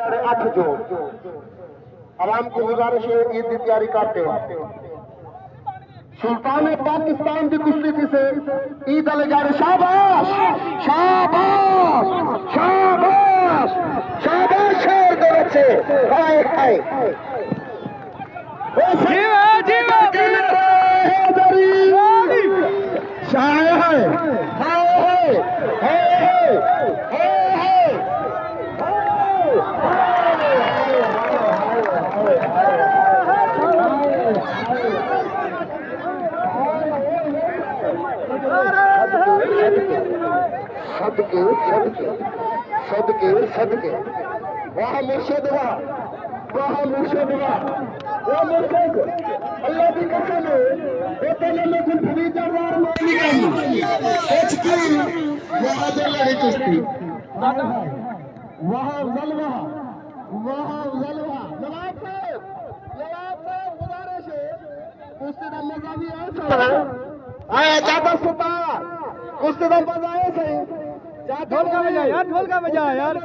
8 जो आवाम की गुजारिश है ईद की तैयारी करते हैं। सुल्तान पाकिस्तान की कुश्ती से ईद अल जा रहे। शाबाश शाबाश शाबाश शाबाश शेर के बच्चे खाए खाए सदके सदके सदके सदके वाह मुर्शिद वाह वाह मुर्शिद वाह वाह मुर्शिद अल्लाह की कसम है वो तेरे में कुछ भी दरबार में नहीं गई सच की वहां से लड़ी कुश्ती वहां जलवा नवाब साहब गुजारिश है कुश्ती का मजा भी ऐसा है आया चाहता सुल्तान कुश्ती का मजा ऐसा है ढोल का बजा यार